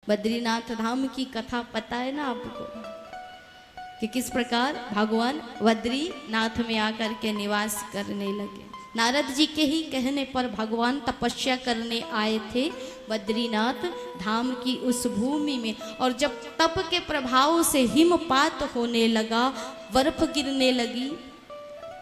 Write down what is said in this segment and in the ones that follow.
बद्रीनाथ धाम की कथा पता है ना आपको, कि किस प्रकार भगवान बद्रीनाथ में आकर के निवास करने लगे। नारद जी के ही कहने पर भगवान तपस्या करने आए थे बद्रीनाथ धाम की उस भूमि में। और जब तप के प्रभाव से हिमपात होने लगा, बर्फ गिरने लगी,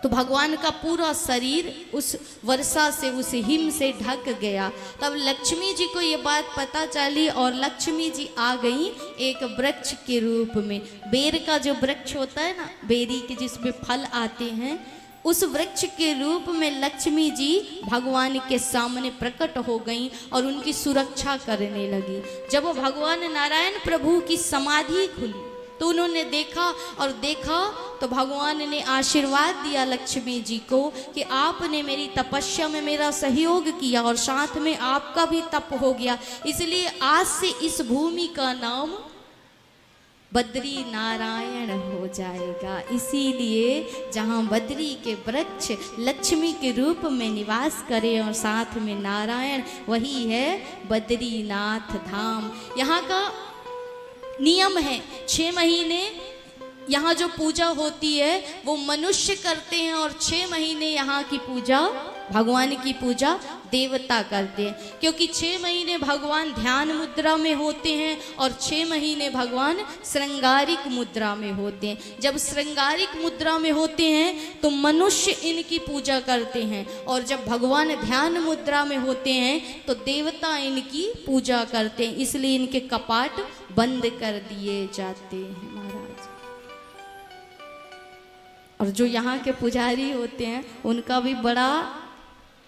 तो भगवान का पूरा शरीर उस वर्षा से, उस हिम से ढक गया। तब लक्ष्मी जी को ये बात पता चली और लक्ष्मी जी आ गई एक वृक्ष के रूप में। बेर का जो वृक्ष होता है ना, बेरी के जिसमें फल आते हैं, उस वृक्ष के रूप में लक्ष्मी जी भगवान के सामने प्रकट हो गईं और उनकी सुरक्षा करने लगी। जब भगवान नारायण प्रभु की समाधि खुली तो उन्होंने देखा तो भगवान ने आशीर्वाद दिया लक्ष्मी जी को कि आपने मेरी तपस्या में मेरा सहयोग किया और साथ में आपका भी तप हो गया, इसलिए आज से इस भूमि का नाम बद्री नारायण हो जाएगा। इसीलिए जहाँ बद्री के वृक्ष लक्ष्मी के रूप में निवास करे और साथ में नारायण, वही है बद्रीनाथ धाम। यहाँ का नियम है 6 महीने यहाँ जो पूजा होती है वो मनुष्य करते हैं और 6 महीने यहाँ की पूजा, भगवान की पूजा देवता करते हैं। क्योंकि 6 महीने भगवान ध्यान मुद्रा में होते हैं और 6 महीने भगवान श्रृंगारिक मुद्रा में होते हैं। जब श्रृंगारिक मुद्रा में होते हैं तो मनुष्य इनकी पूजा करते हैं, और जब भगवान ध्यान मुद्रा में होते हैं तो देवता इनकी पूजा करते हैं। इसलिए इनके कपाट बंद कर दिए जाते हैं महाराज। और जो यहाँ के पुजारी होते हैं उनका भी बड़ा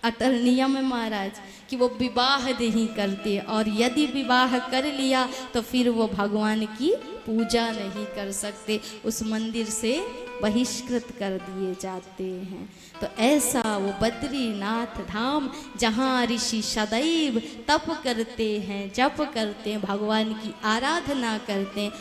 अटल नियम है महाराज कि वो विवाह नहीं करते, और यदि विवाह कर लिया तो फिर वो भगवान की पूजा नहीं कर सकते, उस मंदिर से बहिष्कृत कर दिए जाते हैं। तो ऐसा वो बद्रीनाथ धाम जहाँ ऋषि सदैव तप करते हैं, जप करते हैं, भगवान की आराधना करते हैं,